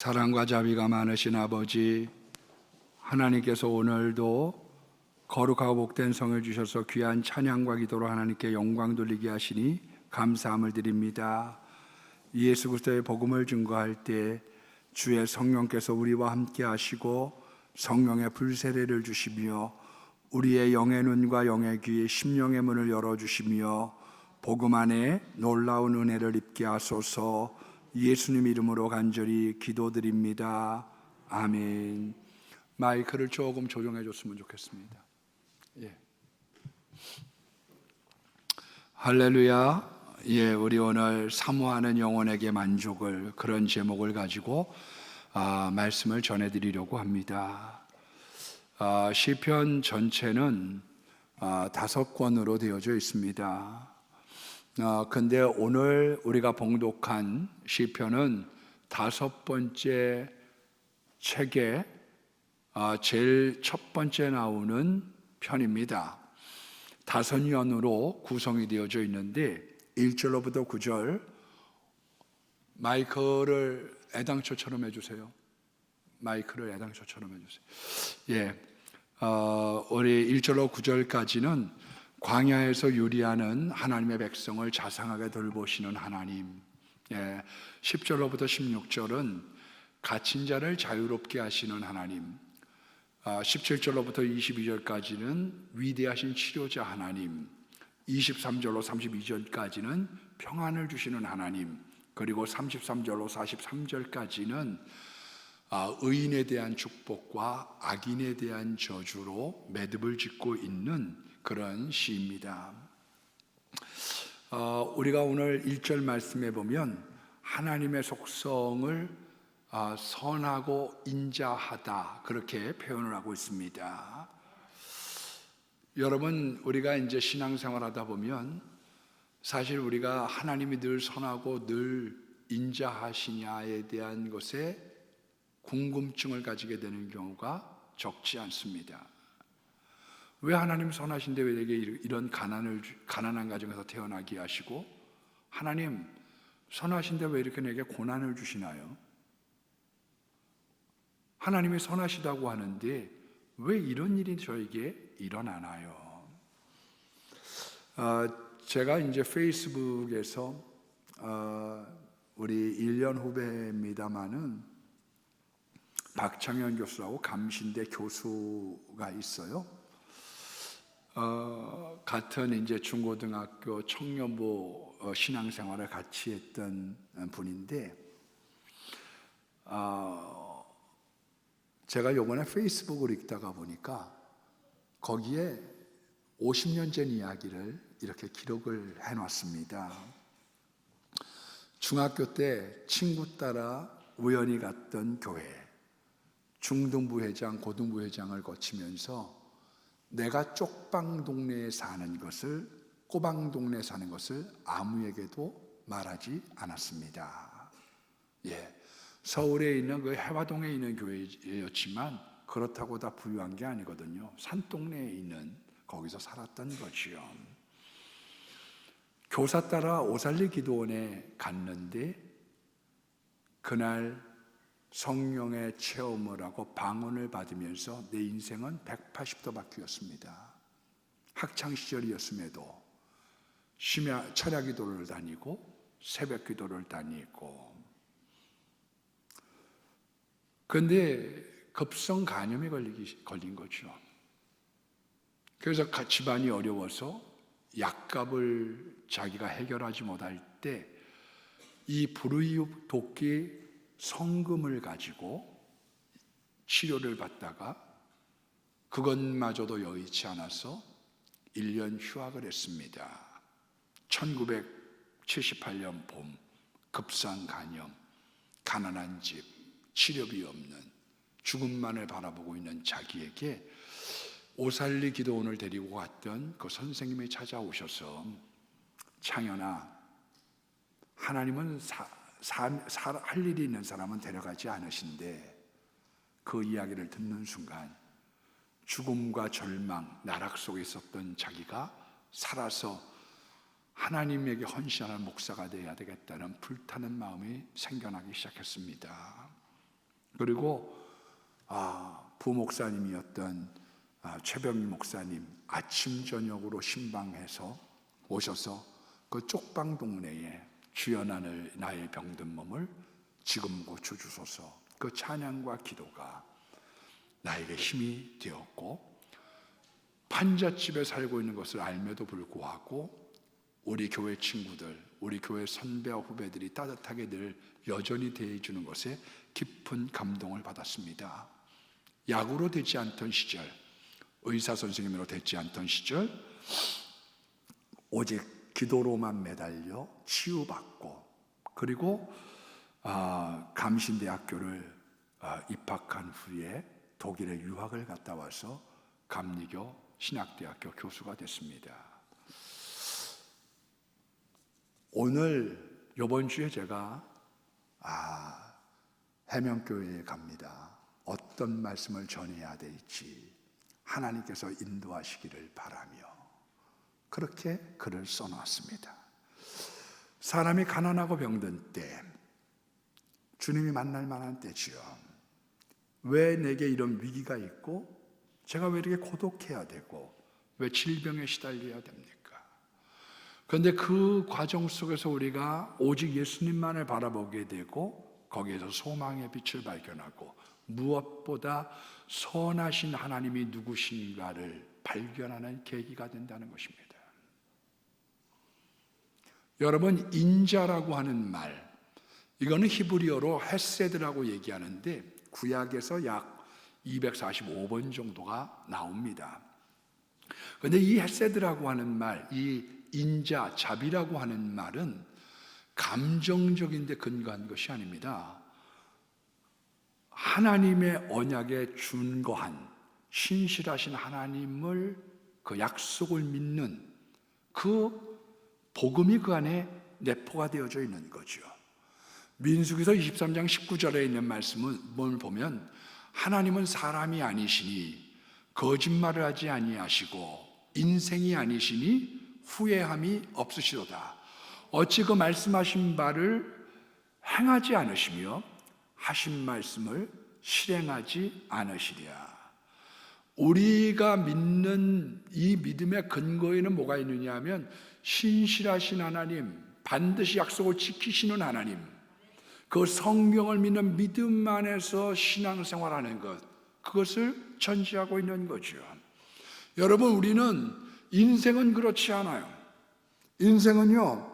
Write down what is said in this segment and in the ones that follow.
사랑과 자비가 많으신 아버지, 하나님께서 오늘도 거룩하고 복된 성을 주셔서 귀한 찬양과 기도로 하나님께 영광 돌리게 하시니 감사함을 드립니다. 예수 그리스도의 복음을 증거할 때 주의 성령께서 우리와 함께 하시고 성령의 불세례를 주시며 우리의 영의 눈과 영의 귀, 심령의 문을 열어주시며 복음 안에 놀라운 은혜를 입게 하소서. 예수님 이름으로 간절히 기도드립니다. 아멘. 마이크를 조금 조정해 줬으면 좋겠습니다. 예. 할렐루야. 예, 우리 오늘 사모하는 영혼에게 만족을, 그런 제목을 가지고 말씀을 전해드리려고 합니다. 시편 전체는 5권으로 되어져 있습니다. 근데 오늘 우리가 봉독한 시편은 5번째 책에 제일 첫 번째 나오는 편입니다. 5연으로 구성이 되어져 있는데 1절로부터 9절, 마이크를 애당초처럼 해주세요. 마이크를 애당초처럼 해주세요. 예, 우리 1절로 9절까지는 광야에서 유리하는 하나님의 백성을 자상하게 돌보시는 하나님, 10절로부터 16절은 갇힌 자를 자유롭게 하시는 하나님, 17절로부터 22절까지는 위대하신 치료자 하나님, 23절로 32절까지는 평안을 주시는 하나님, 그리고 33절로 43절까지는 의인에 대한 축복과 악인에 대한 저주로 매듭을 짓고 있는 그런 시입니다. 우리가 오늘 1절 말씀에 보면 하나님의 속성을 선하고 인자하다, 그렇게 표현을 하고 있습니다. 여러분, 우리가 이제 신앙생활 하다 보면 사실 우리가 하나님이 늘 선하고 늘 인자하시냐에 대한 것에 궁금증을 가지게 되는 경우가 적지 않습니다. 왜 하나님 선하신데 왜 내게 이런 가난한 가정에서 태어나게 하시고, 하나님 선하신데 왜 이렇게 내게 고난을 주시나요? 하나님이 선하시다고 하는데 왜 이런 일이 저에게 일어나나요? 제가 이제 페이스북에서 우리 1년 후배입니다마는 박창현 교수라고 감신대 교수가 있어요. 같은 이제 중고등학교 청년부 신앙생활을 같이 했던 분인데, 제가 요번에 페이스북을 읽다가 보니까 거기에 50년 전 이야기를 이렇게 기록을 해놨습니다. 중학교 때 친구 따라 우연히 갔던 교회, 중등부회장, 고등부회장을 거치면서 내가 쪽방 동네에 사는 것을, 꼬방 동네에 사는 것을 아무에게도 말하지 않았습니다. 예, 서울에 있는 그 해화동에 있는 교회였지만 그렇다고 다 부유한 게 아니거든요. 산동네에 있는, 거기서 살았던 거지요. 교사 따라 오살리 기도원에 갔는데 그날 성령의 체험을 하고 방언을 받으면서 내 인생은 180도 바뀌었습니다. 학창시절이었음에도 철야 기도를 다니고 새벽 기도를 다니고, 그런데 급성 간염에 걸린 거죠. 그래서 집안이 어려워서 약값을 자기가 해결하지 못할 때 이 불의육 도끼 성금을 가지고 치료를 받다가 그것마저도 여의치 않아서 1년 휴학을 했습니다. 1978년 봄, 급성 간염, 가난한 집, 치료비 없는, 죽음만을 바라보고 있는 자기에게 오살리 기도원을 데리고 갔던 그 선생님이 찾아오셔서, 창현아, 하나님은 할 일이 있는 사람은 데려가지 않으신데, 그 이야기를 듣는 순간 죽음과 절망, 나락 속에 있었던 자기가 살아서 하나님에게 헌신하는 목사가 되어야 되겠다는 불타는 마음이 생겨나기 시작했습니다. 그리고 부목사님이었던 최병희 목사님 아침 저녁으로 신방해서 오셔서 그 쪽방 동네에 주여 나의 병든 몸을 지금 고쳐주소서, 그 찬양과 기도가 나에게 힘이 되었고, 판잣집에 살고 있는 것을 알매도 불구하고 우리 교회 친구들, 우리 교회 선배와 후배들이 따뜻하게 늘 여전히 대해주는 것에 깊은 감동을 받았습니다. 약으로 되지 않던 시절, 의사 선생님으로 되지 않던 시절, 오직 기도로만 매달려 치유받고, 그리고 감신대학교를 입학한 후에 독일에 유학을 갔다 와서 감리교 신학대학교 교수가 됐습니다. 오늘 이번 주에 제가 해명교회에 갑니다. 어떤 말씀을 전해야 될지 하나님께서 인도하시기를 바라며 그렇게 글을 써놨습니다. 사람이 가난하고 병든 때, 주님이 만날 만한 때지요. 왜 내게 이런 위기가 있고 제가 왜 이렇게 고독해야 되고 왜 질병에 시달려야 됩니까? 그런데 그 과정 속에서 우리가 오직 예수님만을 바라보게 되고 거기에서 소망의 빛을 발견하고 무엇보다 선하신 하나님이 누구신가를 발견하는 계기가 된다는 것입니다. 여러분, 인자라고 하는 말, 이거는 히브리어로 헤세드라고 얘기하는데 구약에서 약 245번 정도가 나옵니다. 그런데 이 헤세드라고 하는 말, 이 인자, 자비라고 하는 말은 감정적인 데 근거한 것이 아닙니다. 하나님의 언약에 준거한 신실하신 하나님을, 그 약속을 믿는 그 복음이 그 안에 내포가 되어져 있는 거죠. 민수기서 23장 19절에 있는 말씀을 보면 하나님은 사람이 아니시니 거짓말을 하지 아니하시고 인생이 아니시니 후회함이 없으시도다. 어찌 그 말씀하신 바를 행하지 않으시며 하신 말씀을 실행하지 않으시랴. 우리가 믿는 이 믿음의 근거에는 뭐가 있느냐 하면 신실하신 하나님, 반드시 약속을 지키시는 하나님, 그 성경을 믿는 믿음 안에서 신앙생활하는 것, 그것을 전제하고 있는 거죠. 여러분, 우리는 인생은 그렇지 않아요. 인생은요,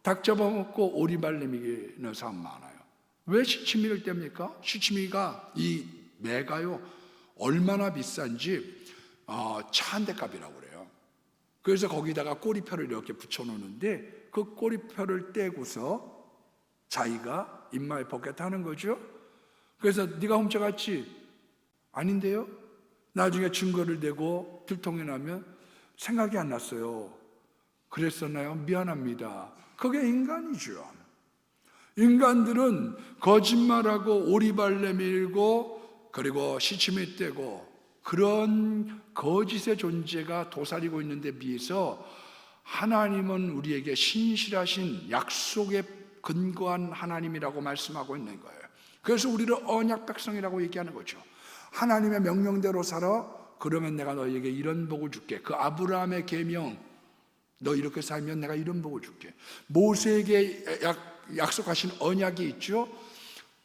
닭 잡아먹고 오리발 내미는 사람 많아요. 왜 시치미를 뗍니까? 시치미가 이 매가요 얼마나 비싼지 차 한 대 값이라고 그래요. 그래서 거기다가 꼬리표를 이렇게 붙여놓는데 그 꼬리표를 떼고서 자기가 입마에 벗겠다는 거죠. 그래서 네가 훔쳐갔지? 아닌데요? 나중에 증거를 대고 들통이 나면 생각이 안 났어요. 그랬었나요? 미안합니다. 그게 인간이죠. 인간들은 거짓말하고 오리발 내밀고 그리고 시치미 떼고 그런 거짓의 존재가 도사리고 있는데 비해서 하나님은 우리에게 신실하신 약속에 근거한 하나님이라고 말씀하고 있는 거예요. 그래서 우리를 언약 백성이라고 얘기하는 거죠. 하나님의 명령대로 살아, 그러면 내가 너에게 이런 복을 줄게. 그 아브라함의 계명, 너 이렇게 살면 내가 이런 복을 줄게. 모세에게 약속하신 언약이 있죠.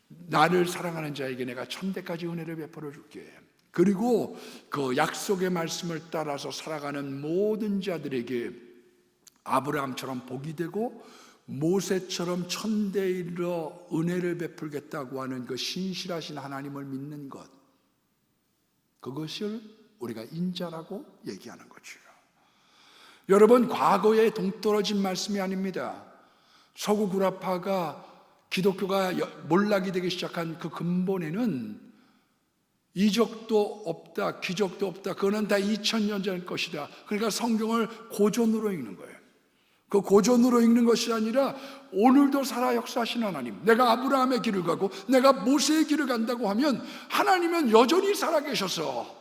나를 사랑하는 자에게 내가 천대까지 은혜를 베풀어 줄게. 그리고 그 약속의 말씀을 따라서 살아가는 모든 자들에게 아브라함처럼 복이 되고 모세처럼 천대에 이르러 은혜를 베풀겠다고 하는 그 신실하신 하나님을 믿는 것, 그것을 우리가 인자라고 얘기하는 거죠. 여러분, 과거에 동떨어진 말씀이 아닙니다. 서구 구라파가 기독교가 몰락이 되기 시작한 그 근본에는 이적도 없다, 기적도 없다, 그거는 다 2000년 전 것이다. 그러니까 성경을 고전으로 읽는 거예요. 그 고전으로 읽는 것이 아니라 오늘도 살아 역사하신 하나님, 내가 아브라함의 길을 가고 내가 모세의 길을 간다고 하면 하나님은 여전히 살아계셔서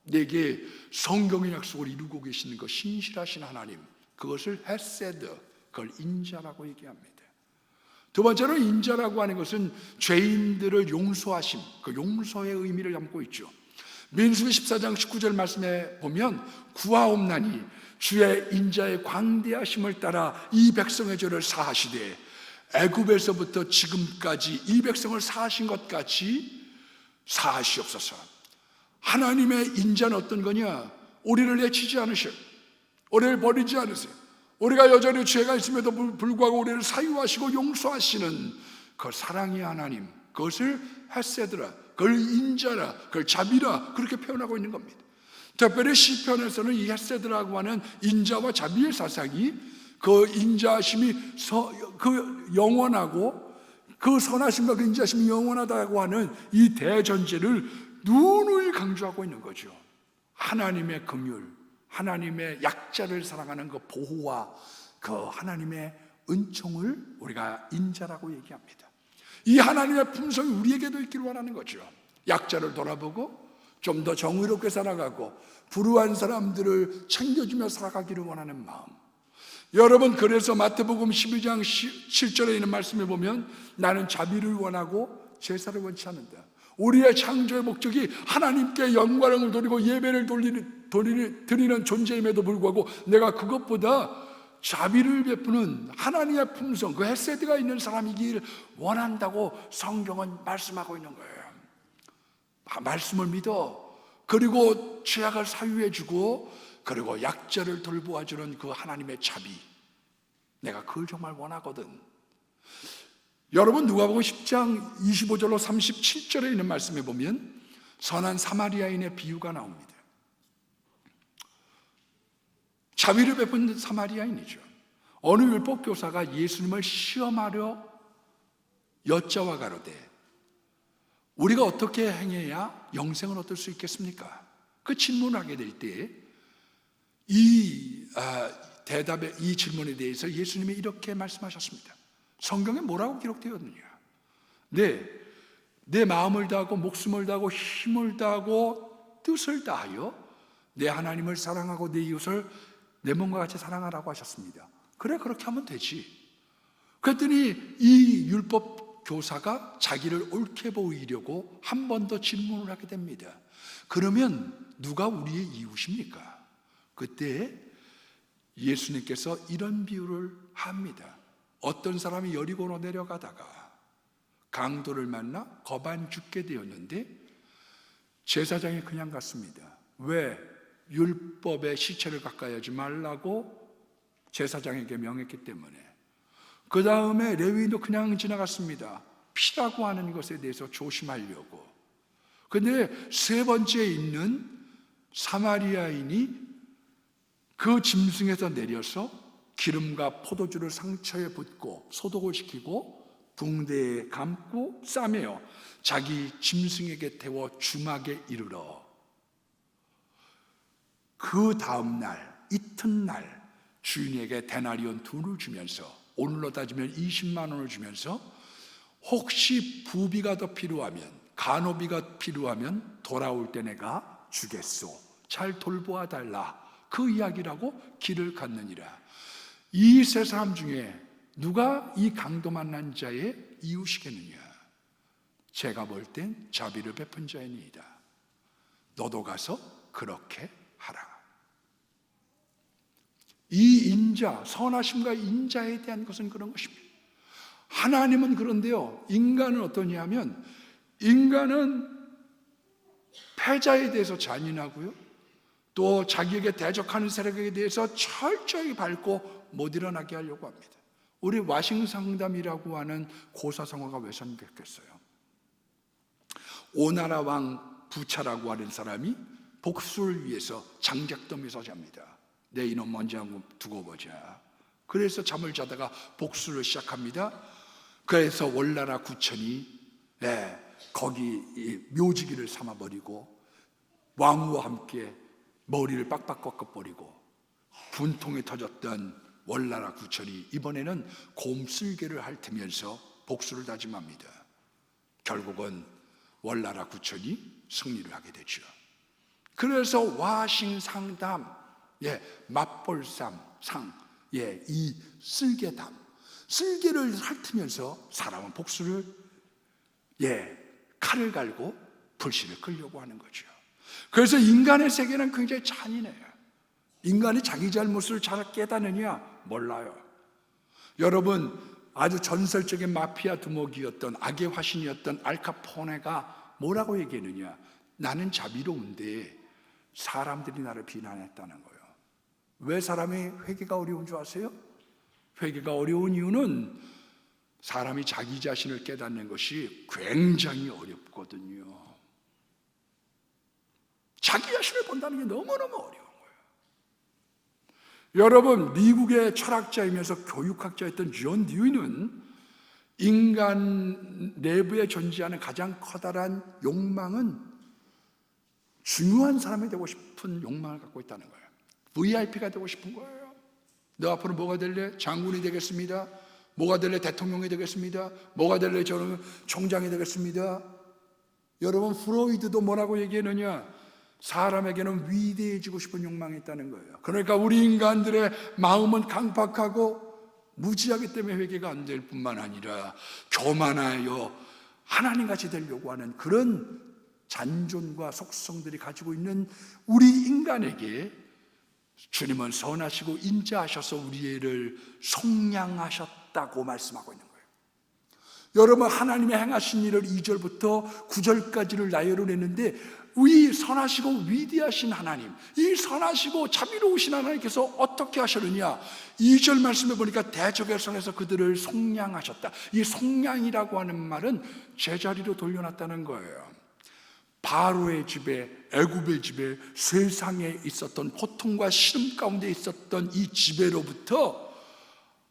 내게 성경의 약속을 이루고 계시는 그 신실하신 하나님, 그것을 헤세드, 그걸 인자라고 얘기합니다. 두 번째로 인자라고 하는 것은 죄인들을 용서하심, 그 용서의 의미를 담고 있죠. 민수기 14장 19절 말씀에 보면 구하옵나니 주의 인자의 광대하심을 따라 이 백성의 죄를 사하시되 애굽에서부터 지금까지 이 백성을 사하신 것 같이 사하시옵소서. 하나님의 인자는 어떤 거냐? 우리를 내치지 않으셔, 우리를 버리지 않으세요. 우리가 여전히 죄가 있음에도 불구하고 우리를 사유하시고 용서하시는 그 사랑의 하나님, 그것을 헤세드라, 그걸 인자라, 그걸 자비라, 그렇게 표현하고 있는 겁니다. 특별히 시편에서는 이 헤세드라고 하는 인자와 자비의 사상이, 그 인자하심이 그 영원하고 그 선하심과 그 인자하심이 영원하다고 하는 이 대전제를 누누이 강조하고 있는 거죠. 하나님의 긍휼, 하나님의 약자를 사랑하는 그 보호와 그 하나님의 은총을 우리가 인자라고 얘기합니다. 이 하나님의 품성이 우리에게도 있기를 원하는 거죠. 약자를 돌아보고 좀 더 정의롭게 살아가고 불우한 사람들을 챙겨주며 살아가기를 원하는 마음. 여러분, 그래서 마태복음 12장 7절에 있는 말씀에 보면 나는 자비를 원하고 제사를 원치 않는다. 우리의 창조의 목적이 하나님께 영광을 돌리고 예배를 드리는 존재임에도 불구하고 내가 그것보다 자비를 베푸는 하나님의 품성, 그 헤세드가 있는 사람이길 원한다고 성경은 말씀하고 있는 거예요. 말씀을 믿어. 그리고 죄악을 사유해주고 그리고 약자를 돌보아주는 그 하나님의 자비, 내가 그걸 정말 원하거든. 여러분, 누가복음 10장 25절로 37절에 있는 말씀에 보면 선한 사마리아인의 비유가 나옵니다. 자비를 베푼 사마리아인이죠. 어느 율법교사가 예수님을 시험하려 여짜와 가로되 우리가 어떻게 행해야 영생을 얻을 수 있겠습니까? 그 질문을 하게 될 때 이 질문에 대해서 예수님이 이렇게 말씀하셨습니다. 성경에 뭐라고 기록되었느냐? 내 마음을 다하고 목숨을 다하고 힘을 다하고 뜻을 다하여 내 하나님을 사랑하고 내 이웃을 내 몸과 같이 사랑하라고 하셨습니다. 그래, 그렇게 하면 되지. 그랬더니 이 율법 교사가 자기를 옳게 보이려고 한 번 더 질문을 하게 됩니다. 그러면 누가 우리의 이웃입니까? 그때 예수님께서 이런 비유를 합니다. 어떤 사람이 여리고로 내려가다가 강도를 만나 거반 죽게 되었는데 제사장이 그냥 갔습니다. 왜? 율법의 시체를 가까이 하지 말라고 제사장에게 명했기 때문에. 그 다음에 레위인도 그냥 지나갔습니다. 피라고 하는 것에 대해서 조심하려고. 그런데 세 번째에 있는 사마리아인이 그 짐승에서 내려서 기름과 포도주를 상처에 붓고 소독을 시키고 붕대에 감고 싸매어 자기 짐승에게 태워 주막에 이르러 그 다음날 이튿날 주인에게 데나리온 둘을 주면서 오늘로 따지면 20만 원을 주면서 혹시 부비가 더 필요하면 간호비가 필요하면 돌아올 때 내가 주겠소. 잘 돌보아 달라. 그 이야기라고 길을 갔느니라. 이 세 사람 중에 누가 이 강도 만난 자의 이웃이겠느냐? 제가 볼 땐 자비를 베푼 자이니이다. 너도 가서 그렇게 하라. 이 인자, 선하심과 인자에 대한 것은 그런 것입니다. 하나님은 그런데요, 인간은 어떠냐 하면 인간은 패자에 대해서 잔인하고요, 또 자기에게 대적하는 세력에 대해서 철저히 밟고 못 일어나게 하려고 합니다. 우리 와싱상담이라고 하는 고사성어가 왜 생겼겠어요? 오나라 왕 부차라고 하는 사람이 복수를 위해서 장작더미에 서잡니다. 내 이놈 먼저 두고 보자. 그래서 잠을 자다가 복수를 시작합니다. 그래서 월나라 구천이 거기 묘지기를 삼아버리고 왕후와 함께 머리를 빡빡 꺾어버리고 분통이 터졌던 월나라 구천이 이번에는 곰쓸개를 핥으면서 복수를 다짐합니다. 결국은 월나라 구천이 승리를 하게 되죠. 그래서 와싱상담, 맞벌상, 이 쓸개담, 쓸개를 핥으면서 사람은 복수를 칼을 갈고 불씨를 끌려고 하는 거죠. 그래서 인간의 세계는 굉장히 잔인해요. 인간이 자기 잘못을 잘 깨닫느냐? 몰라요. 여러분, 아주 전설적인 마피아 두목이었던 악의 화신이었던 알카포네가 뭐라고 얘기했느냐? 나는 자비로운데 사람들이 나를 비난했다는 거예요. 왜 사람이 회개가 어려운 줄 아세요? 회개가 어려운 이유는 사람이 자기 자신을 깨닫는 것이 굉장히 어렵거든요. 자기 자신을 본다는 게 너무너무 어려운 거예요. 여러분, 미국의 철학자이면서 교육학자였던 존 듀이는 인간 내부에 존재하는 가장 커다란 욕망은 중요한 사람이 되고 싶은 욕망을 갖고 있다는 거예요. VIP가 되고 싶은 거예요. 너 앞으로 뭐가 될래? 장군이 되겠습니다. 뭐가 될래? 대통령이 되겠습니다. 뭐가 될래? 저는 총장이 되겠습니다. 여러분, 프로이드도 뭐라고 얘기했느냐? 사람에게는 위대해지고 싶은 욕망이 있다는 거예요. 그러니까 우리 인간들의 마음은 강팍하고 무지하기 때문에 회개가 안 될 뿐만 아니라 교만하여 하나님같이 되려고 하는 그런 잔존과 속성들이 가지고 있는 우리 인간에게 주님은 선하시고 인자하셔서 우리를 속량하셨다고 말씀하고 있는 거예요. 여러분, 하나님의 행하신 일을 2절부터 9절까지를 나열했는데 이 선하시고 위대하신 하나님, 이 선하시고 자비로우신 하나님께서 어떻게 하셨느냐? 2절 말씀에 보니까 대적외선에서 그들을 속량하셨다. 이 속량이라고 하는 말은 제자리로 돌려놨다는 거예요. 바로의 집에, 애굽의 집에, 세상에 있었던 고통과 시름 가운데 있었던 이 지배로부터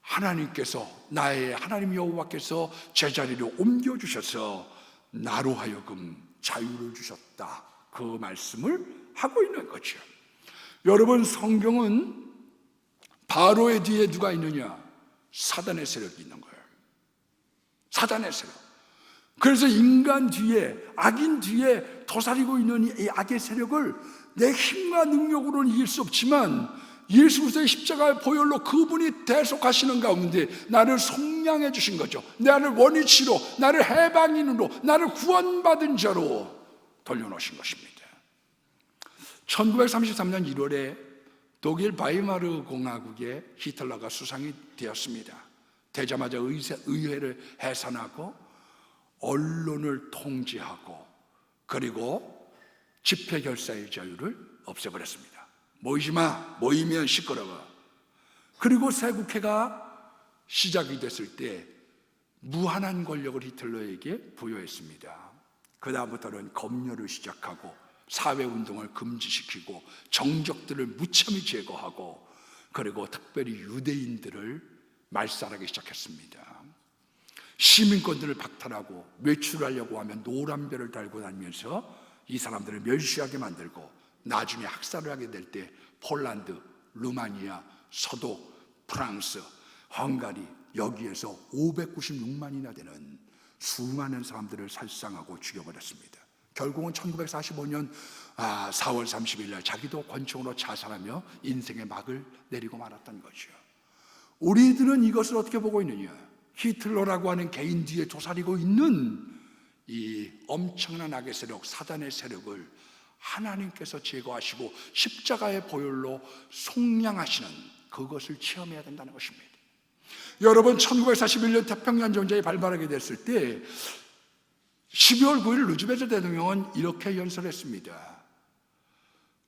하나님께서, 나의 하나님 여호와께서 제자리로 옮겨주셔서 나로 하여금 자유를 주셨다. 그 말씀을 하고 있는 거죠. 여러분, 성경은 바로의 뒤에 누가 있느냐? 사단의 세력이 있는 거예요. 사단의 세력. 그래서 인간 뒤에, 악인 뒤에 도사리고 있는 이 악의 세력을 내 힘과 능력으로는 이길 수 없지만 예수 그리스도의 십자가의 보혈로 그분이 대속하시는 가운데 나를 속량해 주신 거죠. 나를 원위치로, 나를 해방인으로, 나를 구원받은 자로 돌려놓으신 것입니다. 1933년 1월에 독일 바이마르 공화국에 히틀러가 수상이 되었습니다. 되자마자 의회를 해산하고 언론을 통제하고 그리고 집회 결사의 자유를 없애버렸습니다. 모이지 마, 모이면 시끄러워. 그리고 새 국회가 시작이 됐을 때 무한한 권력을 히틀러에게 부여했습니다. 그 다음부터는 검열을 시작하고 사회운동을 금지시키고 정적들을 무참히 제거하고 그리고 특별히 유대인들을 말살하기 시작했습니다. 시민권들을 박탈하고 외출하려고 하면 노란별을 달고 다니면서 이 사람들을 멸시하게 만들고 나중에 학살을 하게 될 때 폴란드, 루마니아, 서독, 프랑스, 헝가리 여기에서 596만이나 되는 수많은 사람들을 살상하고 죽여버렸습니다. 결국은 1945년 4월 30일 날 자기도 권총으로 자살하며 인생의 막을 내리고 말았던 거죠. 우리들은 이것을 어떻게 보고 있느냐? 히틀러라고 하는 개인 뒤에 도사리고 있는 이 엄청난 악의 세력, 사단의 세력을 하나님께서 제거하시고 십자가의 보혈로 속량하시는 그것을 체험해야 된다는 것입니다. 여러분, 1941년 태평양 전쟁이 발발하게 됐을 때 12월 9일 루즈벨트 대통령은 이렇게 연설했습니다.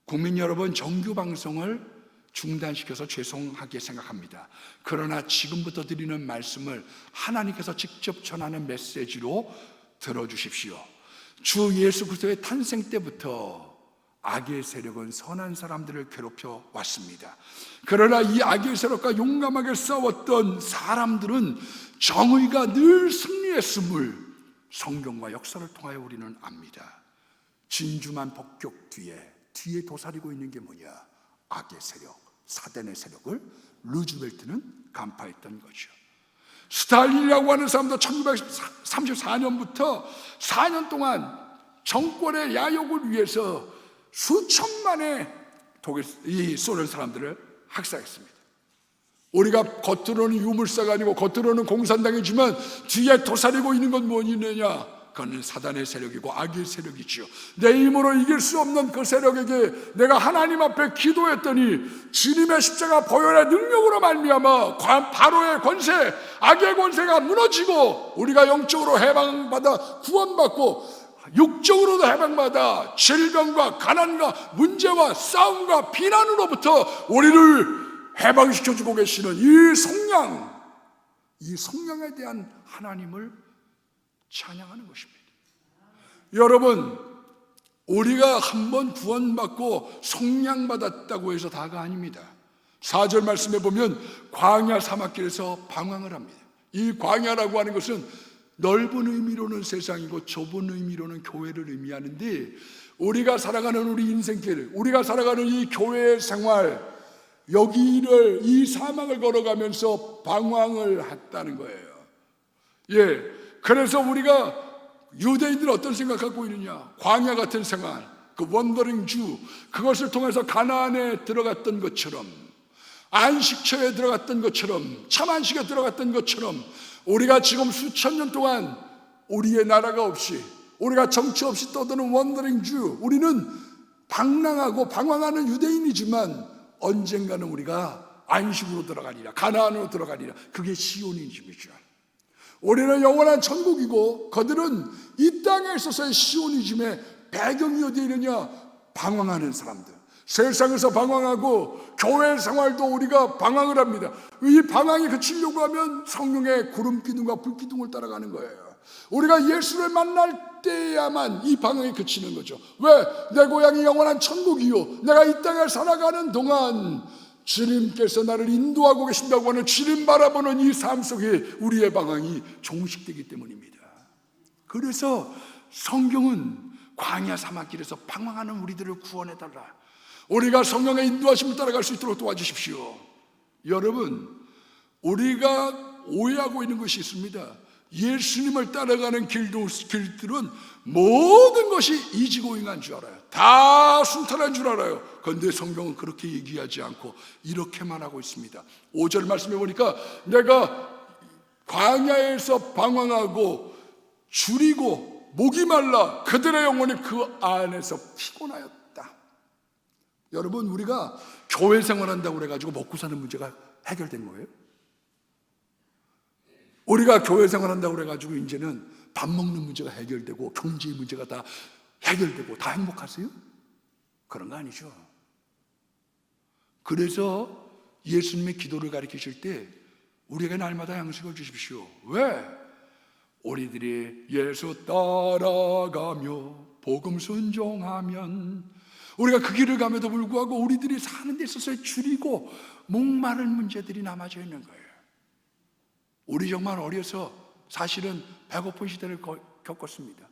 국민 여러분, 정규 방송을 중단시켜서 죄송하게 생각합니다. 그러나 지금부터 드리는 말씀을 하나님께서 직접 전하는 메시지로 들어주십시오. 주 예수 그리스도의 탄생 때부터 악의 세력은 선한 사람들을 괴롭혀 왔습니다. 그러나 이 악의 세력과 용감하게 싸웠던 사람들은 정의가 늘 승리했음을 성경과 역사를 통하여 우리는 압니다. 진주만 폭격 뒤에 도사리고 있는 게 뭐냐? 악의 세력, 사단의 세력을 루즈벨트는 간파했던 거죠. 스탈린이라고 하는 사람도 1934년부터 4년 동안 정권의 야욕을 위해서 수천만의 이 소련 사람들을 학살했습니다. 우리가 겉으로는 유물사가 아니고 겉으로는 공산당이지만 뒤에 도사리고 있는 건 뭐냐냐? 그건 사단의 세력이고 악의 세력이지요. 내 힘으로 이길 수 없는 그 세력에게 내가 하나님 앞에 기도했더니 주님의 십자가 보혈의 능력으로 말미암아 바로의 권세, 악의 권세가 무너지고 우리가 영적으로 해방받아 구원받고 육적으로도 해방받아 질병과 가난과 문제와 싸움과 비난으로부터 우리를 해방시켜주고 계시는 이 성령에 대한 하나님을 찬양하는 것입니다. 여러분, 우리가 한번 구원받고 성령받았다고 해서 다가 아닙니다. 4절 말씀에 보면 광야 사막길에서 방황을 합니다. 이 광야라고 하는 것은 넓은 의미로는 세상이고 좁은 의미로는 교회를 의미하는데, 우리가 살아가는 우리 인생길, 우리가 살아가는 이 교회의 생활, 여기를 이 사막을 걸어가면서 방황을 했다는 거예요. 그래서 우리가 유대인들은 어떤 생각하고 있느냐? 광야 같은 생활, 그 원더링 주, 그것을 통해서 가나안에 들어갔던 것처럼, 안식처에 들어갔던 것처럼, 참 안식에 들어갔던 것처럼 우리가 지금 수천 년 동안 우리의 나라가 없이, 우리가 정치 없이 떠드는 원더링 주, 우리는 방랑하고 방황하는 유대인이지만 언젠가는 우리가 안식으로 들어가리라, 가나안으로 들어가리라. 그게 시온이즘이죠. 우리는 영원한 천국이고 그들은 이 땅에 있어서의 시온이즘의 배경이 어디에 있느냐? 방황하는 사람들, 세상에서 방황하고 교회 생활도 우리가 방황을 합니다. 이 방황이 그치려고 하면 성령의 구름 기둥과 불 기둥을 따라가는 거예요. 우리가 예수를 만날 때야만 이 방황이 그치는 거죠. 왜? 내 고향이 영원한 천국이요, 내가 이 땅에 살아가는 동안 주님께서 나를 인도하고 계신다고 하는 주님 바라보는 이 삶 속에 우리의 방황이 종식되기 때문입니다. 그래서 성경은 광야 사막길에서 방황하는 우리들을 구원해달라, 우리가 성령의 인도하심을 따라갈 수 있도록 도와주십시오. 여러분, 우리가 오해하고 있는 것이 있습니다. 예수님을 따라가는 길들은 모든 것이 이지고잉한 줄 알아요. 다 순탄한 줄 알아요. 그런데 성경은 그렇게 얘기하지 않고 이렇게만 하고 있습니다. 5절 말씀해 보니까 내가 광야에서 방황하고 줄이고 목이 말라 그들의 영혼이 그 안에서 피곤하였다. 여러분, 우리가 교회 생활한다고 그래가지고 먹고 사는 문제가 해결된 거예요? 우리가 교회 생활한다고 그래가지고 이제는 밥 먹는 문제가 해결되고 경제의 문제가 다 해결되고 다 행복하세요? 그런 거 아니죠. 그래서 예수님의 기도를 가르치실 때 우리에게 날마다 양식을 주십시오. 왜? 우리들이 예수 따라가며 복음 순종하면, 우리가 그 길을 감에도 불구하고 우리들이 사는 데 있어서 줄이고 목마른 문제들이 남아져 있는 거예요. 우리 정말 어려서 사실은 배고픈 시대를 겪었습니다.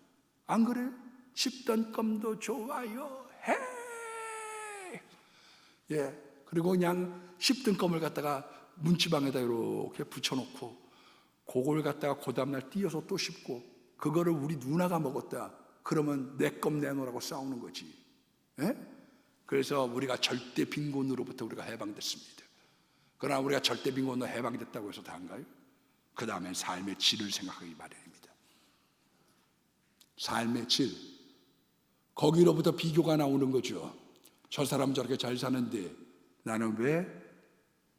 안 그래요? 10던 껌도 좋아요. 그리고 그냥 10던 껌을 갖다가 문지방에다 이렇게 붙여놓고 그걸 갖다가 그 다음날 띄어서 또 씹고, 그거를 우리 누나가 먹었다 그러면 내 껌 내놓으라고 싸우는 거지. 그래서 우리가 절대 빈곤으로부터 우리가 해방됐습니다. 그러나 우리가 절대 빈곤으로 해방됐다고 해서 다인가요? 그 다음엔 삶의 질을 생각하기 마련입니다. 삶의 질, 거기로부터 비교가 나오는 거죠. 저 사람 저렇게 잘 사는데 나는 왜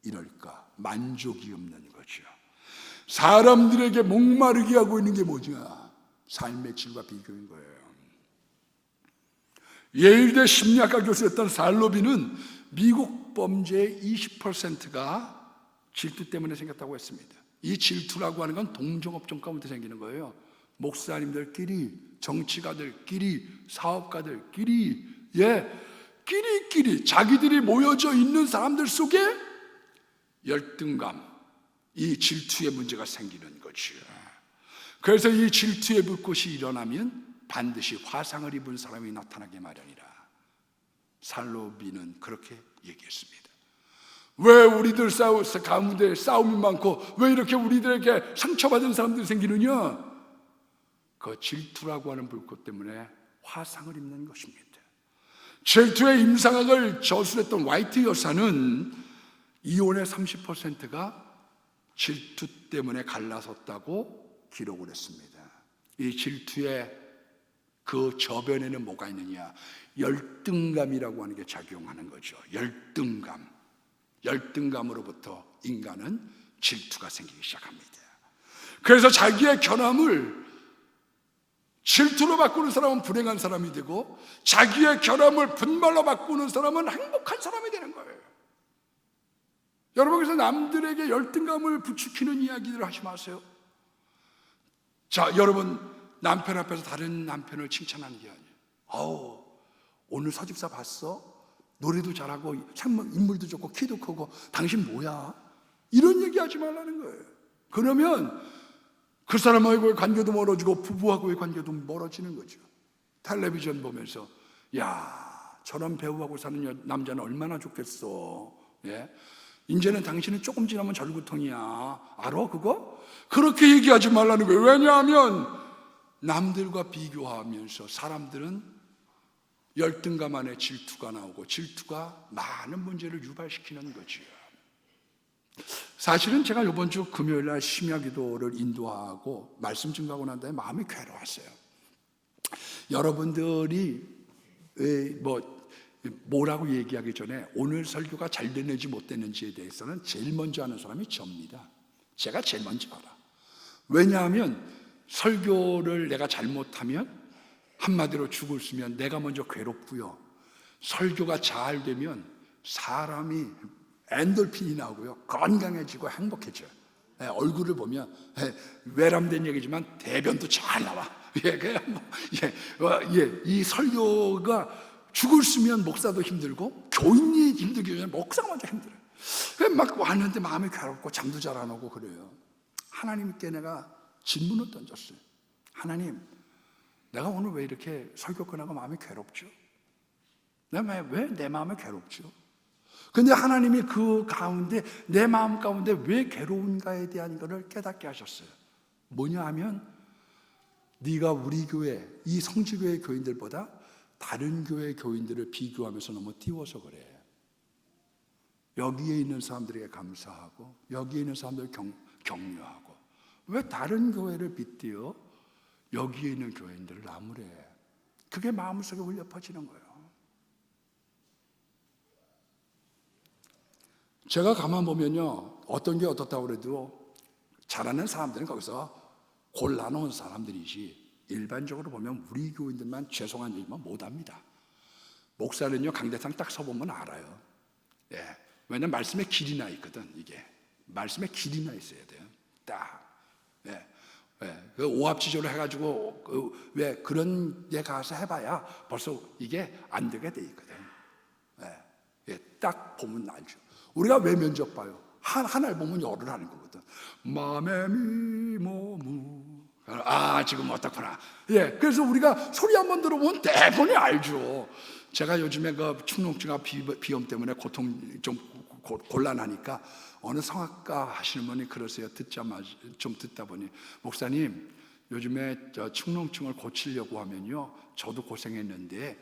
이럴까? 만족이 없는 거죠. 사람들에게 목마르게 하고 있는 게 뭐냐? 삶의 질과 비교인 거예요. 예일대 심리학과 교수였던 살로비는 미국 범죄의 20%가 질투 때문에 생겼다고 했습니다. 이 질투라고 하는 건 동종업종 가운데 생기는 거예요. 목사님들끼리, 정치가들끼리, 사업가들끼리, 끼리끼리 자기들이 모여져 있는 사람들 속에 열등감, 이 질투의 문제가 생기는 거죠. 그래서 이 질투의 불꽃이 일어나면 반드시 화상을 입은 사람이 나타나게 마련이라. 살로비는 그렇게 얘기했습니다. 왜 우리들 가운데 싸움이 많고 왜 이렇게 우리들에게 상처받은 사람들이 생기느냐? 그 질투라고 하는 불꽃 때문에 화상을 입는 것입니다. 질투의 임상학을 저술했던 화이트 여사는 이혼의 30%가 질투 때문에 갈라섰다고 기록을 했습니다. 이 질투의 그 저변에는 뭐가 있느냐? 열등감이라고 하는 게 작용하는 거죠. 열등감으로부터 인간은 질투가 생기기 시작합니다. 그래서 자기의 결함을 질투로 바꾸는 사람은 불행한 사람이 되고, 자기의 결함을 분말로 바꾸는 사람은 행복한 사람이 되는 거예요. 여러분, 그래서 남들에게 열등감을 부추기는 이야기들을 하지 마세요. 자, 여러분, 남편 앞에서 다른 남편을 칭찬하는 게 아니에요. 아우, 오늘 서집사 봤어? 노래도 잘하고 인물도 좋고 키도 크고 당신 뭐야? 이런 얘기하지 말라는 거예요. 그러면 그 사람하고의 관계도 멀어지고 부부하고의 관계도 멀어지는 거죠. 텔레비전 보면서 야, 저런 배우하고 사는 남자는 얼마나 좋겠어. 예? 이제는 당신은 조금 지나면 절구통이야. 알아 그거? 그렇게 얘기하지 말라는 거예요. 왜냐하면 남들과 비교하면서 사람들은 열등감 안에 질투가 나오고, 질투가 많은 문제를 유발시키는 거지요. 사실은 제가 이번 주 금요일 날 심야기도를 인도하고 말씀 증거하고 난 다음에 마음이 괴로웠어요. 여러분들이 뭐라고 얘기하기 전에 오늘 설교가 잘 됐는지 못 됐는지에 대해서는 제일 먼저 아는 사람이 접니다. 제가 제일 먼저 알아. 왜냐하면 설교를 내가 잘못하면, 한마디로 죽을 쓰면 내가 먼저 괴롭고요, 설교가 잘 되면 사람이 엔돌핀이 나오고요, 건강해지고 행복해져요. 얼굴을 보면 외람된 얘기지만 대변도 잘 나와. 이 설교가 죽을 쓰면 목사도 힘들고 교인이 힘들기 전에 목사가 먼저 힘들어요. 막 왔는데 마음이 괴롭고 잠도 잘 안 오고 그래요. 하나님께 내가 질문을 던졌어요. 하나님, 내가 오늘 왜 이렇게 설교 끝나고 마음이 괴롭죠? 내가 왜 내 마음이 괴롭죠? 근데 하나님이 그 가운데, 내 마음 가운데 왜 괴로운가에 대한 것을 깨닫게 하셨어요. 뭐냐 하면, 네가 우리 교회, 이 성지교회 교인들보다 다른 교회 교인들을 비교하면서 너무 띄워서 그래. 여기에 있는 사람들에게 감사하고, 여기에 있는 사람들을 격려하고, 왜 다른 교회를 빗대어 여기에 있는 교인들을 나무래. 그게 마음속에 울려 퍼지는 거예요. 제가 가만 보면요, 어떤 게 어떻다고 그래도 잘하는 사람들은 거기서 골라놓은 사람들이지, 일반적으로 보면 우리 교인들만 죄송한 얘기만 못합니다. 목사는요, 강대상 딱 서보면 알아요. 예. 왜냐면 말씀에 길이 나 있거든. 이게 말씀에 길이 나 있어야 돼요. 딱. 예. 그 오합지졸로 해가지고 왜 그런 데 가서 해봐야 벌써 이게 안 되게 돼 있거든. 딱 보면 알죠. 우리가 왜 면접 봐요? 하나를 보면 열을 하는 거거든. 맘에 미모무. 지금 어떻구나. 그래서 우리가 소리 한번 들어보면 대본이 알죠. 제가 요즘에 그 축농증과 비염 때문에 고통 좀 곤란하니까 어느 성악가 하시는 분이 그러세요. 좀 듣다 보니, 목사님, 요즘에 축농증을 고치려고 하면요, 저도 고생했는데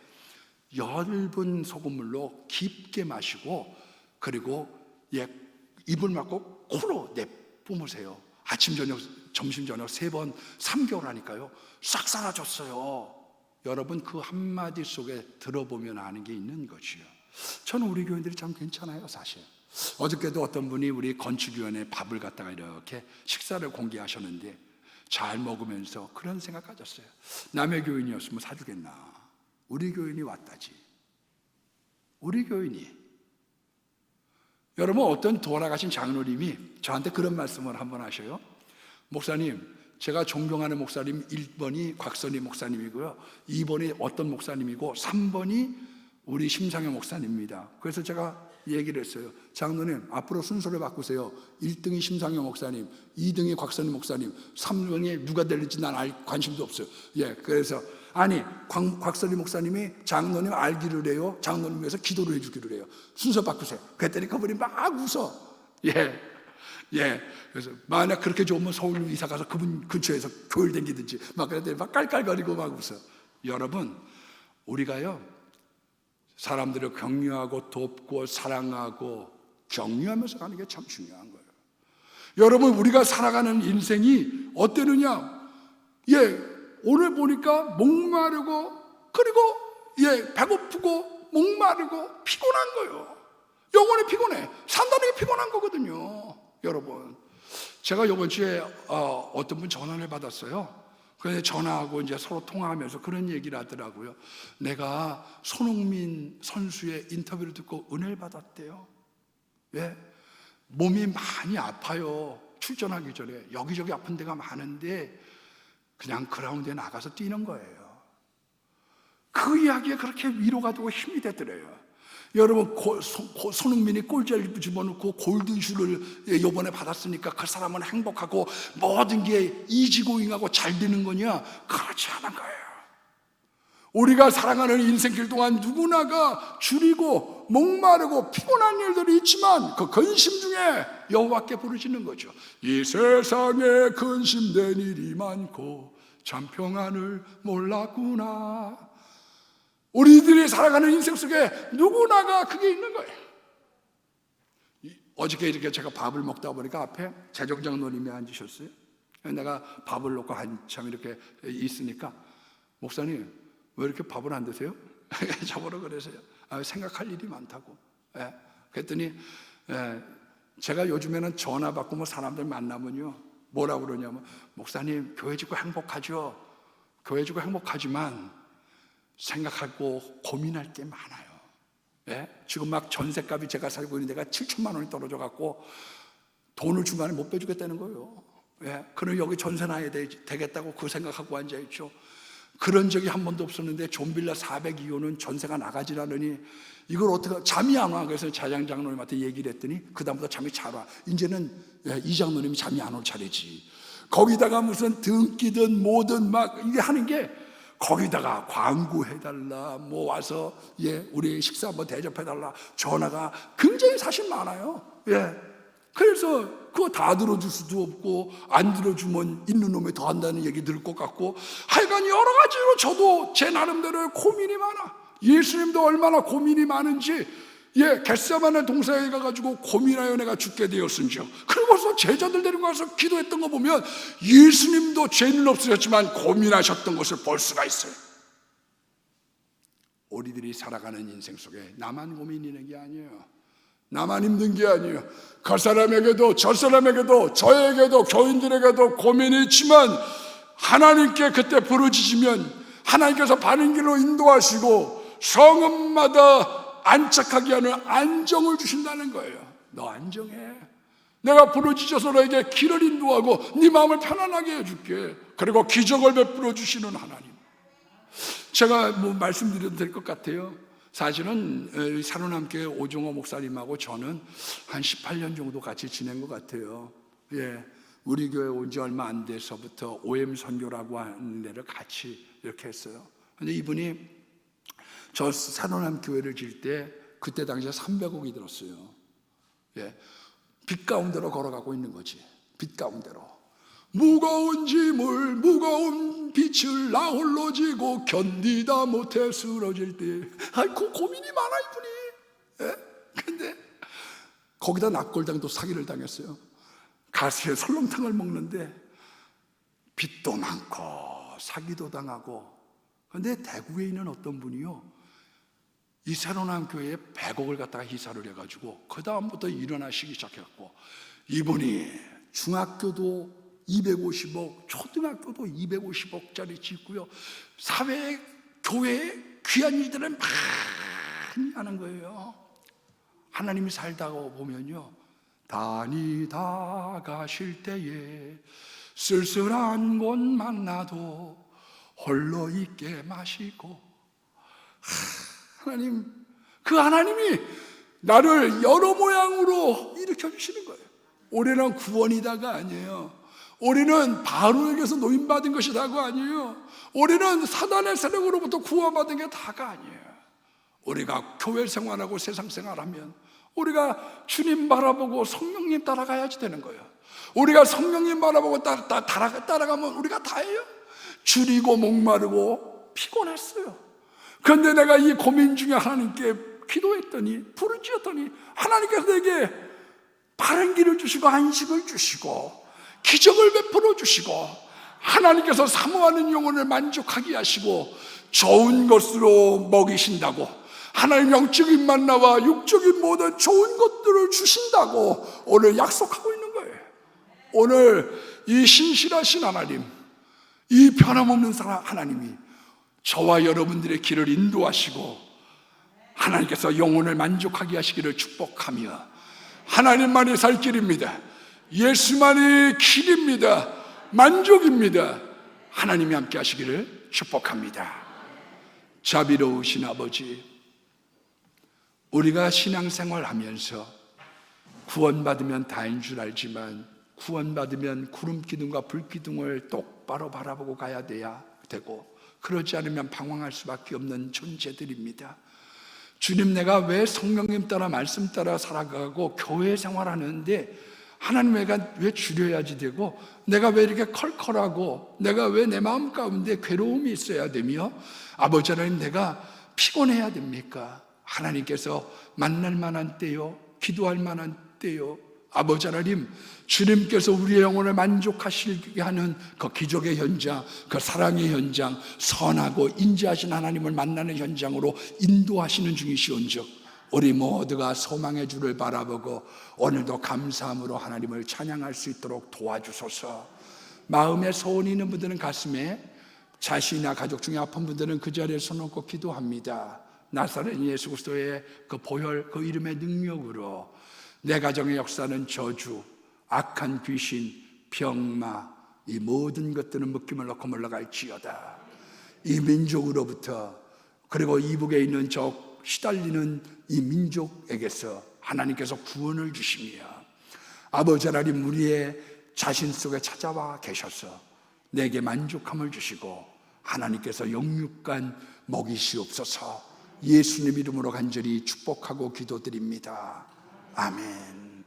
엷은 소금물로 깊게 마시고, 그리고 입을 막고 코로 내뿜으세요. 아침 저녁 점심 저녁 3번 3개월 하니까요, 싹 사라졌어요. 여러분, 그 한마디 속에 들어보면 아는 게 있는 거지요. 저는 우리 교인들이 참 괜찮아요, 사실. 어저께도 어떤 분이 우리 건축위원회 밥을 갖다가 이렇게 식사를 공개하셨는데, 잘 먹으면서 그런 생각 가졌어요. 남의 교인이었으면 사주겠나. 우리 교인이 왔다지. 우리 교인이. 여러분, 어떤 돌아가신 장로님이 저한테 그런 말씀을 한번 하셔요. 목사님, 제가 존경하는 목사님 1번이 곽선희 목사님이고요, 2번이 어떤 목사님이고 3번이 우리 심상현 목사님입니다. 그래서 제가 얘기를 했어요. 장로님, 앞으로 순서를 바꾸세요. 1등이 심상현 목사님, 2등이 곽선희 목사님, 3등이 누가 될지 난 관심도 없어요. 그래서 곽선희 목사님이 장로님 알기를 해요. 장로님 위해서 기도를 해주기를 해요. 순서 바꾸세요. 그랬더니 그분이 막 웃어. 그래서 만약 그렇게 좋으면 서울로 이사 가서 그분 근처에서 교회를 다니든지 막 그랬더니 막 깔깔거리고 막 웃어. 여러분, 우리가요, 사람들을 격려하고 돕고 사랑하고 격려하면서 가는 게 참 중요한 거예요. 여러분, 우리가 살아가는 인생이 어때느냐? 오늘 보니까 목마르고, 그리고 배고프고 목마르고 피곤한 거예요. 영혼이 피곤해. 산다는 게 피곤한 거거든요. 여러분, 제가 이번 주에 어떤 분 전화를 받았어요. 그래서 전화하고 이제 서로 통화하면서 그런 얘기를 하더라고요. 내가 손흥민 선수의 인터뷰를 듣고 은혜를 받았대요. 몸이 많이 아파요. 출전하기 전에 여기저기 아픈 데가 많은데 그냥 그라운드에 나가서 뛰는 거예요. 그 이야기에 그렇게 위로가 되고 힘이 되더래요. 여러분, 손흥민이 골제를 집어넣고 골든슛을 이번에 받았으니까 그 사람은 행복하고 모든 게 이지고잉하고 잘 되는 거냐? 그렇지 않은 거예요. 우리가 살아가는 인생길 동안 누구나가 줄이고 목마르고 피곤한 일들이 있지만 그 근심 중에 여호와께 부르짖는 거죠. 이 세상에 근심된 일이 많고 참 평안을 몰랐구나. 우리들이 살아가는 인생 속에 누구나가 그게 있는 거예요. 어저께 이렇게 제가 밥을 먹다 보니까 앞에 재정장로님이 앉으셨어요. 내가 밥을 놓고 한참 이렇게 있으니까, 목사님 왜 이렇게 밥을 안 드세요? 저보러 그러세요. 생각할 일이 많다고. 그랬더니 제가 요즘에는 전화 받고 뭐 사람들 만나면요 뭐라고 그러냐면, 목사님 교회 짓고 행복하죠. 교회 짓고 행복하지만 생각하고 고민할 게 많아요. 지금 막 전셋값이 제가 살고 있는 데가 7천만 원이 떨어져 갖고 돈을 중간에 못 빼주겠다는 거예요. 그럼 여기 전세 나야 되겠다고 그 생각하고 앉아있죠. 그런 적이 한 번도 없었는데 존빌라 402호는 전세가 나가질 않으니 이걸 어떻게, 잠이 안 와. 그래서 자장장로님한테 얘기를 했더니 그 다음부터 잠이 잘 와. 이제는 이 장로님이 잠이 안 올 차례지. 거기다가 무슨 등기든 뭐든 막 이게 하는 게, 거기다가 광고해달라, 뭐 와서 우리 식사 한번 대접해달라, 전화가 굉장히 사실 많아요. 그래서 그거 다 들어줄 수도 없고, 안 들어주면 있는 놈이 더 한다는 얘기 들을 것 같고, 하여간 여러 가지로 저도 제 나름대로 고민이 많아. 예수님도 얼마나 고민이 많은지, 겟세마네 동산에 가가지고 고민하여 내가 죽게 되었은지요. 그러고서 제자들 데리고 가서 기도했던 거 보면 예수님도 죄는 없으셨지만 고민하셨던 것을 볼 수가 있어요. 우리들이 살아가는 인생 속에 나만 고민이 있는 게 아니에요. 나만 힘든 게 아니에요. 그 사람에게도 저 사람에게도 저에게도 교인들에게도 고민이 있지만, 하나님께 그때 부르짖으면 하나님께서 바른 길로 인도하시고 성읍마다 안착하게 하는 안정을 주신다는 거예요. 너 안정해. 내가 부르짖어서 너에게 길을 인도하고 네 마음을 편안하게 해줄게. 그리고 기적을 베풀어 주시는 하나님. 제가 뭐 말씀드려도 될 것 같아요. 사실은 사로남교회 오종호 목사님하고 저는 한 18년 정도 같이 지낸 것 같아요. 우리 교회 온 지 얼마 안 돼서부터 OM 선교라고 하는 데를 같이 이렇게 했어요. 근데 이분이 저 사로남 교회를 질 때 그때 당시에 300억이 들었어요. 빛 가운데로 걸어가고 있는 거지. 빛 가운데로 무거운 짐을, 무거운 빛을 나 홀로 지고 견디다 못해 쓰러질 때, 아이고 고민이 많아 이분이. 근데 거기다 납골당도 사기를 당했어요. 가시에 설렁탕을 먹는데 빚도 많고 사기도 당하고. 근데 대구에 있는 어떤 분이요, 이 새로운 교회에 100억을 갖다가 이사를 해가지고 그 다음부터 일어나시기 시작했고, 이분이 중학교도 250억, 초등학교도 250억짜리 짓고요, 사회에, 교회에 귀한 일들을 많이 하는 거예요. 하나님이 살다가 보면요, 다니다 가실 때에 쓸쓸한 곳 만나도 홀로 있게 마시고, 하나님, 그 하나님이 나를 여러 모양으로 일으켜 주시는 거예요. 올해는 구원이다가 아니에요. 올해는 바로에게서 노임받은 것이 다가 아니에요. 올해는 사단의 세력으로부터 구원받은 게 다가 아니에요. 우리가 교회 생활하고 세상 생활하면 우리가 주님 바라보고 성령님 따라가야지 되는 거예요. 우리가 성령님 바라보고 따라가면 우리가 다예요. 줄이고 목마르고 피곤했어요. 그런데 내가 이 고민 중에 하나님께 기도했더니 부르짖었더니 하나님께서 내게 바른 길을 주시고 안식을 주시고 기적을 베풀어 주시고 하나님께서 사모하는 영혼을 만족하게 하시고 좋은 것으로 먹이신다고, 하나님 영적인 만나와 육적인 모든 좋은 것들을 주신다고 오늘 약속하고 있는 거예요. 오늘 이 신실하신 하나님, 이 변함없는 하나님이 저와 여러분들의 길을 인도하시고 하나님께서 영혼을 만족하게 하시기를 축복하며, 하나님만이 살 길입니다. 예수만이 길입니다. 만족입니다. 하나님이 함께 하시기를 축복합니다. 자비로우신 아버지, 우리가 신앙생활 하면서 구원받으면 다인 줄 알지만 구원받으면 구름기둥과 불기둥을 똑바로 바라보고 가야 되고, 그러지 않으면 방황할 수밖에 없는 존재들입니다. 주님, 내가 왜 성령님 따라 말씀 따라 살아가고 교회 생활하는데 하나님 왜 줄여야지 되고, 내가 왜 이렇게 컬컬하고, 내가 왜 내 마음 가운데 괴로움이 있어야 되며, 아버지 하나님 내가 피곤해야 됩니까? 하나님께서 만날 만한 때요, 기도할 만한 때요, 아버지 하나님, 주님께서 우리의 영혼을 만족하시게 하는 그 기적의 현장, 그 사랑의 현장, 선하고 인자하신 하나님을 만나는 현장으로 인도하시는 중이시온즉 우리 모두가 소망의 주를 바라보고 오늘도 감사함으로 하나님을 찬양할 수 있도록 도와주소서. 마음에 소원이 있는 분들은 가슴에, 자신이나 가족 중에 아픈 분들은 그 자리에 손 얹고 기도합니다. 나사렛 예수 그리스도의 그 보혈, 그 이름의 능력으로 내 가정의 역사는 저주, 악한 귀신, 병마, 이 모든 것들은 묶임을 놓고 물러갈지어다. 이 민족으로부터, 그리고 이북에 있는 저 시달리는 이 민족에게서 하나님께서 구원을 주시며, 아버지 하나님 우리의 자신 속에 찾아와 계셔서 내게 만족함을 주시고 하나님께서 영육간 먹이시옵소서. 예수님 이름으로 간절히 축복하고 기도드립니다. 아멘.